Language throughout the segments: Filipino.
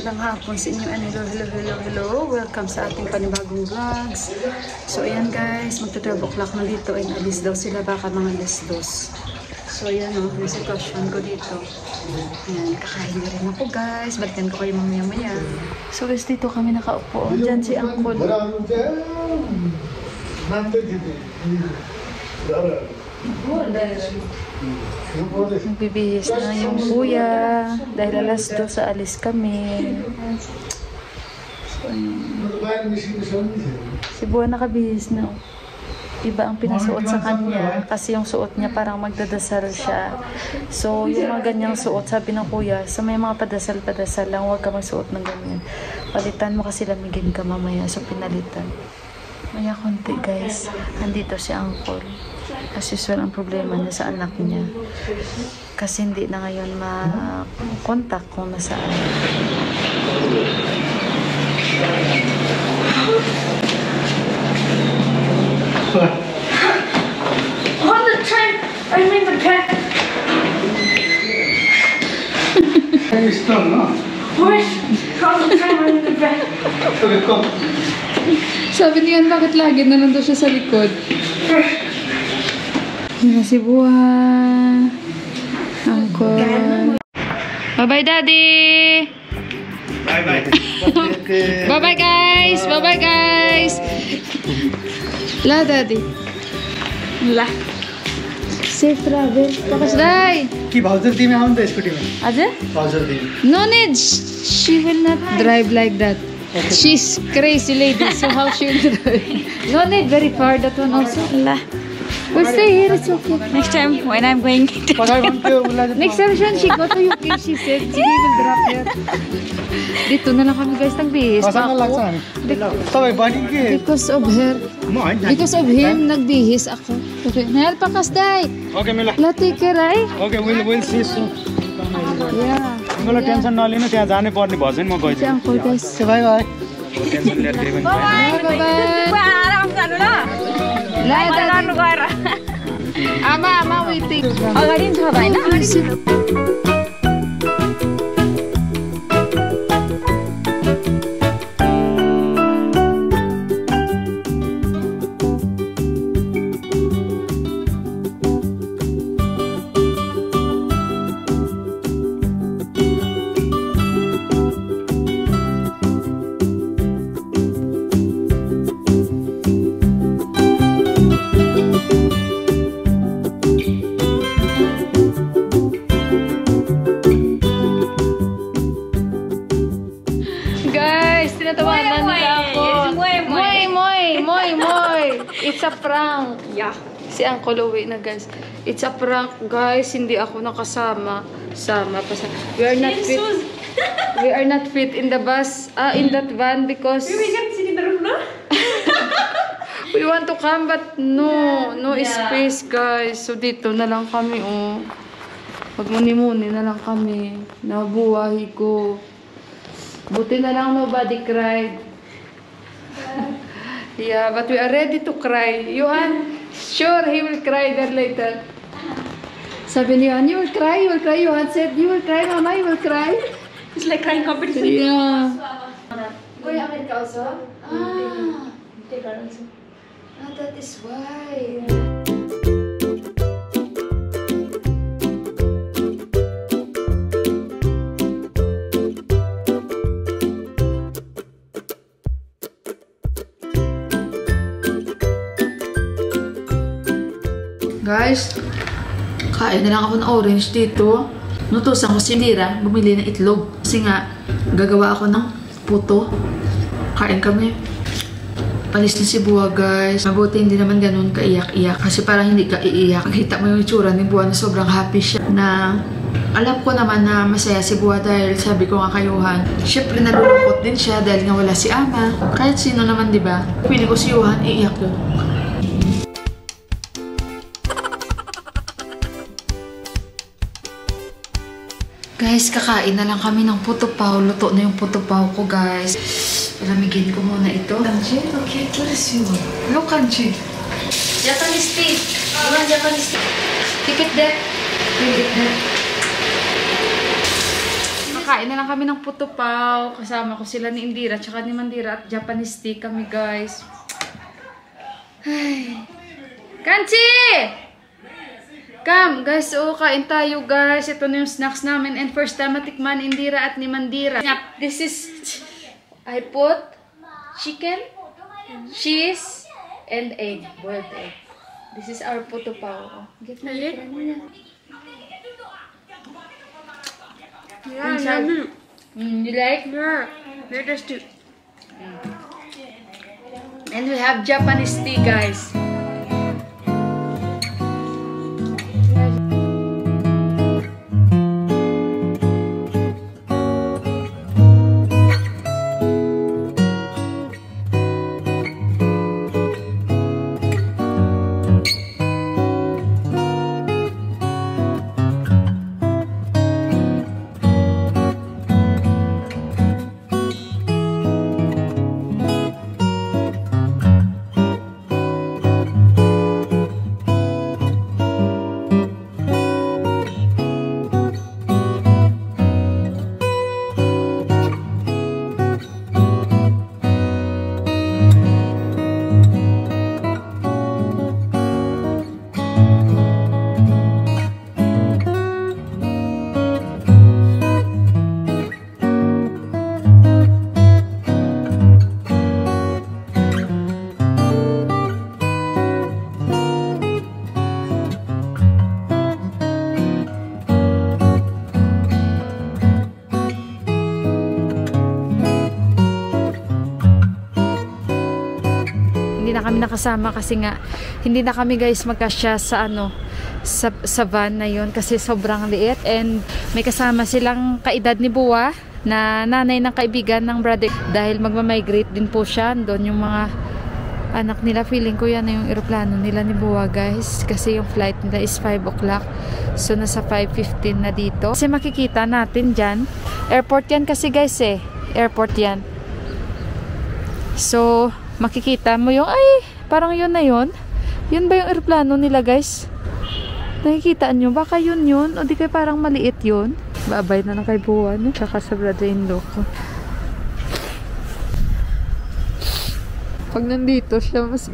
Mapagpalang hapon sa inyo. Hello. Welcome sa ating panibagong vlogs. So, ayan guys, magta-12 o'clock na dito. Ay, alis daw sila baka mga alas 2. So, ayan o, yung sitwasyon ko dito. Ayan, kakain na rin ako guys. Balikan ko kayo mamaya-maya. So, guys, dito kami nakaupo. Diyan si Uncle. Nagbibihis na yung kuya dahil alas 2 sa alis kami. So, si Buwan nakabihis na. Iba ang pinasuot sa kanya kasi yung suot niya parang magdadasal siya. So yung mga ganyang suot, sabi ng kuya, sa may mga padasal-padasal lang, huwag ka magsuot ng ganyan. Palitan mo kasi lamigin ka mamaya. So pinalitan. Maya konti guys, nandito si Uncle. As usual, ang problema niya sa anak niya. Kasi hindi na ngayon ma-contact kung nasaan. On the train, I mean the cat. Where's on the train, I mean the cat. Sabi niyan, bakit lagi na nandun siya sa likod? Yan si Buwan. Uncle. Bye-bye, Daddy! Bye-bye. Bye-bye, guys! Bye-bye, guys! La, Daddy. La. Safe travel. Pakasday! Ki Bowser team mein aun the scooty mein. Aja? Bowser team. No need. She will not drive like that. Okay. She's crazy lady, so how she will drive? No need very far, that one also. La. We'll stay here, it's okay. Next time, when I'm going to... Next time she go to UK, she said she will drop here. Dito na lang kami guys, nagbihis pa ako. Because of her. Because of him, nagbihis ako. Okay, nahal pa kasday. Okay, Mila. La, take care, ay? Okay, we'll see soon. Yeah. मलाई टेंशन नलिनु त्यहाँ जानै पर्ने भएछ नि म गइछु Si Uncle guys. Bye bye tension लिएर केही पनि छैन Bye-bye. आराम गर्नु ल La, गर्नु गएर Ama waiting. अगाडि नि छ त हैन Tinatawanan nila ako. Moy. It's a prank. Yeah. Si Uncle uwi na guys. It's a prank guys. Hindi ako nakasama. We are not fit. We are not fit in the bus. In that van because we want to come but no space guys. So dito na lang kami oh. Magmuni-muni na lang kami. Nabuhay ko. Buti na lang nobody cried. Yeah, but we are ready to cry. Johan, sure he will cry there later. Sabi ni Johan, you will cry. Johan said, you will cry, Mama, you will cry. It's like crying competition. Yeah. Going America also? That is why. Guys, kain na lang ako ng orange dito. Nutusan ko si Lira, bumili ng itlog. Kasi nga, gagawa ako ng puto. Kain kami. Palis na si Buwa, guys. Mabuti hindi naman ganun kaiyak-iyak. Kasi parang hindi ka iiyak. Kita mo yung itsura ni Buwa na sobrang happy siya. Na alam ko naman na masaya si Buwa dahil sabi ko nga kayuhan. Siyempre nalulungkot din siya dahil nga wala si Ama. Kahit sino naman, di ba? Pili ko si Yuhan, iiyak yun. Guys, kakain na lang kami ng puto pao. Luto na yung puto pao ko, guys. Palamigin ko muna ito. Kanji? Okay, what is you? No kanji. Japanese tea. You want Japanese tea? Keep it there. Keep it there. kakain na lang kami ng puto pao. Kasama ko sila ni Indira, tsaka ni Mandira at Japanese tea kami, guys. Ay. Kanchi! Come, guys. Oh, kain tayo, guys. Ito na yung snacks namin. And first time matikman, Indira at ni Mandira. This is... I put chicken, cheese, and egg. Boiled egg. This is our puto pao. Get na it. Yeah, yummy. You like? Yeah, very tasty. And we have Japanese tea, guys. Kami nakasama kasi nga hindi na kami guys magkasya sa sa van na yun kasi sobrang liit, and may kasama silang kaedad ni Buwa na nanay ng kaibigan ng brother dahil magmamigrate din po siya doon, yung mga anak nila. Feeling ko yan na yung eroplano nila ni Buwa, guys, kasi yung flight nila is 5 o'clock, so nasa 5:15 na dito kasi makikita natin dyan. Airport yan kasi, guys, airport yan, so makikita mo yung, ay, parang yun na yun. Yun ba yung aeroplano nila, guys? Nakikita nyo? Baka yun yun. O di kaya parang maliit yun. Babay na lang kay Buwa, no? Tsaka sa brother-in-law ko. Pag nandito siya, mas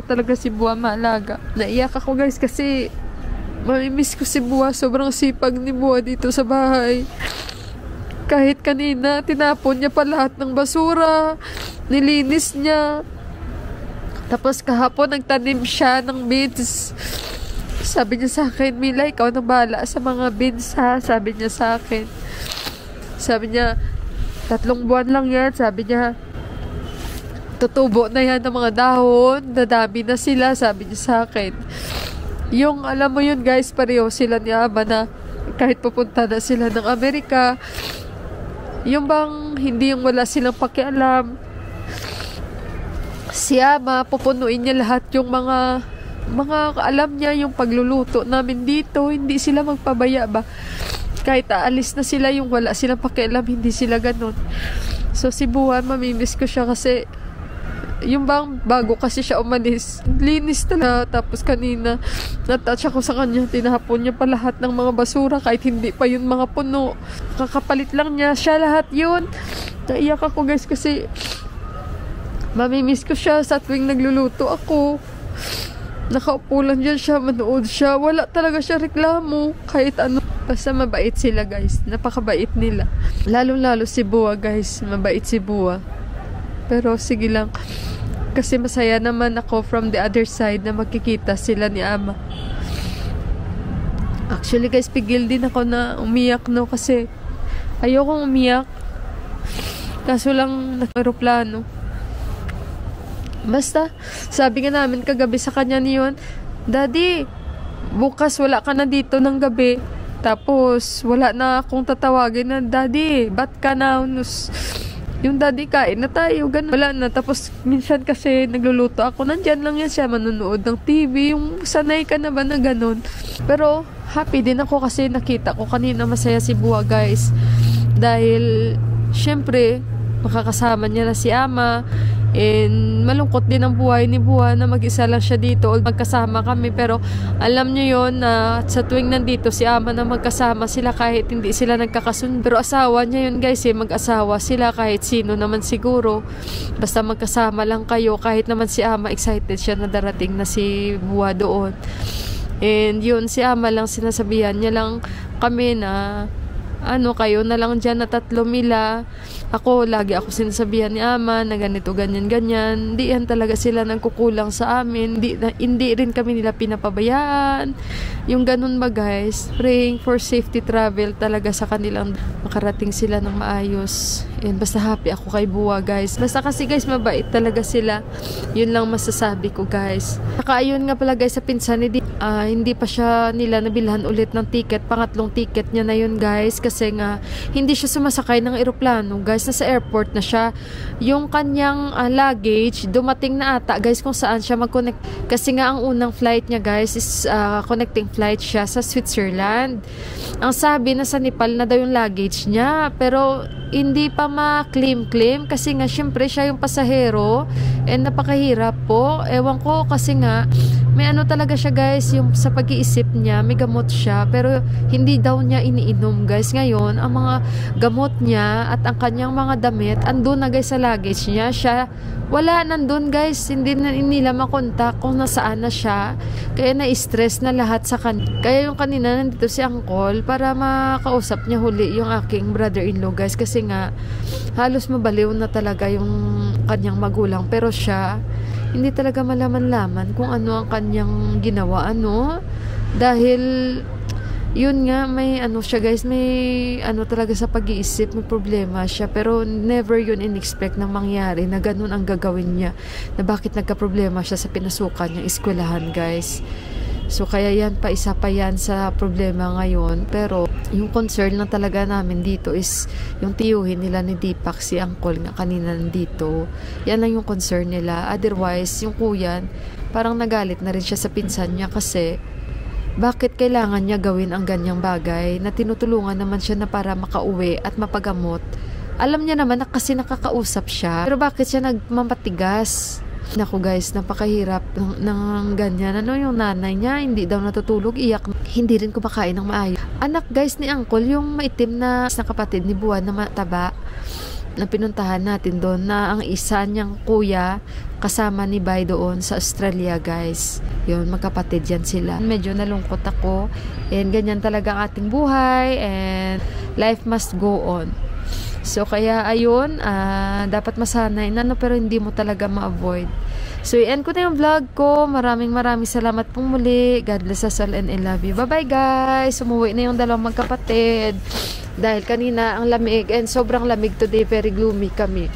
talaga si Buwa maalaga. Naiyak ako, guys, kasi mamimiss ko si Buwa. Sobrang sipag ni Buwa dito sa bahay. Kahit kanina, tinapon niya pa lahat ng basura. Nilinis niya. Tapos kahapon nagtanim siya ng beans. Sabi niya sa akin, Mila, ikaw nang bahala sa mga beans, ha? Sabi niya sa akin. Sabi niya, 3 buwan lang yan. Sabi niya, tutubo na yan ng mga dahon. Dadami na sila, sabi niya sa akin. Yung, alam mo yun, guys, pareho sila ni Ama na kahit pupunta na sila ng Amerika, yung bang hindi yung wala silang pakialam. Si Ama, pupunuin niya lahat yung mga alam niya, yung pagluluto namin dito. Hindi sila magpabaya ba? Kahit aalis na sila, yung wala silang pakialam, hindi sila ganun. So si Buwan, mamimiss ko siya kasi yung bang bago kasi siya umalis, linis talaga. Tapos kanina, natouch ako sa kanya, tinahapon niya pa lahat ng mga basura kahit hindi pa yun mga puno. Kakapalit lang niya siya lahat yun. Naiyak ako, guys, kasi mamimiss ko siya sa tuwing nagluluto ako. Nakaupo lang dyan siya, manood siya. Wala talaga siya reklamo. Kahit ano. Basta mabait sila, guys. Napakabait nila. Lalo-lalo si Buwa, guys. Mabait si Buwa. Pero sige lang. Kasi masaya naman ako from the other side na makikita sila ni Ama. Actually, guys, pigil din ako na umiyak, no? Kasi ayokong umiyak. Kaso lang nag-aeroplano. Basta, sabi nga namin kagabi sa kanya niyon, Daddy, bukas wala ka na dito ng gabi. Tapos, wala na akong tatawagin na, Daddy, ba't ka na? Yung Daddy, kain na tayo, ganun. Wala na. Tapos, minsan kasi nagluluto ako, nandyan lang yan siya, manonood ng TV. Yung sanay ka na ba na ganun. Pero, happy din ako kasi nakita ko kanina masaya si Buwa, guys. Dahil, syempre, makakasama niya na si Ama. And malungkot din ang buhay ni Buwan na mag-isa lang siya dito o magkasama kami. Pero alam nyo yun na sa tuwing nandito si ama na magkasama sila kahit hindi sila nagkakasundo. Pero asawa niya yun guys mag-asawa sila kahit sino naman siguro. Basta magkasama lang kayo kahit naman si ama excited siya na darating na si Buwa doon. And yun si ama lang sinasabihan niya lang kami na kayo na lang dyan na 3 mila. Lagi ako sinasabihan ni ama na ganito, ganyan. Hindi yan talaga sila nagkukulang sa amin. Hindi rin kami nila pinapabayaan. Yung ganun ba guys, praying for safety travel talaga sa kanilang makarating sila ng maayos. And basta happy ako kay Buwa guys. Basta kasi guys, mabait talaga sila. Yun lang masasabi ko guys. Saka ayun nga pala guys, sa pinsan hindi pa siya nila nabilhan ulit ng ticket. Pangatlong ticket niya na yun guys. Kasi nga, hindi siya sumasakay ng eroplano guys. Nasa airport na siya. Yung kanyang luggage, dumating na ata guys kung saan siya mag-connect. Kasi nga ang unang flight niya guys is connecting flight siya sa Switzerland. Ang sabi na sa Nepal na daw yung luggage niya. Pero hindi pa ma-claim kasi nga syempre siya yung pasahero and napakahirap po. Ewan ko kasi nga may talaga siya guys, yung sa pag-iisip niya may gamot siya pero hindi daw niya iniinom guys. Ngayon ang mga gamot niya at ang kanyang mga damit andun na guys sa luggage niya. Siya wala nandun guys, hindi na nila makontak kung nasaan na siya, kaya na-stress na lahat sa kanya. Kaya yung kanina nandito si Uncle para makausap niya huli yung aking brother-in-law guys, kasi nga halos mabaliw na talaga yung kanyang magulang, pero siya hindi talaga malaman-laman kung ano ang kanyang ginawa dahil yun nga may siya guys, may talaga sa pag-iisip, may problema siya, pero never yun in-expect na mangyari na ganun ang gagawin niya, na bakit nagka-problema siya sa pinasukan niyang eskwelahan guys. So kaya yan pa, isa pa yan sa problema ngayon. Pero yung concern lang talaga namin dito is yung tiyuhin nila ni Deepak, si Uncle nga kanina nandito, yan lang yung concern nila. Otherwise yung kuya parang nagalit na rin siya sa pinsan niya kasi bakit kailangan niya gawin ang ganyang bagay na tinutulungan naman siya na para makauwi at mapagamot. Alam niya naman na kasi nakakausap siya, pero bakit siya nagmamatigas? Naku guys, napakahirap ng ganyan. Yung nanay niya, hindi daw natutulog, iyak. Hindi rin kumakain ng maayos. Anak guys ni Uncle, yung maitim na kapatid ni Buwan na mataba, na pinuntahan natin doon, na ang isa niyang kuya kasama ni Bay doon sa Australia guys. Yun, magkapatid yan sila. Medyo nalungkot ako, and ganyan talaga ang ating buhay, and life must go on. So kaya ayun, dapat masanay na pero hindi mo talaga ma-avoid. So i-end ko na yung vlog ko. Maraming salamat pong muli. God bless us all and I love you. Bye bye guys. Umuwi na yung dalawang magkapatid dahil kanina ang lamig, and sobrang lamig today, very gloomy kami.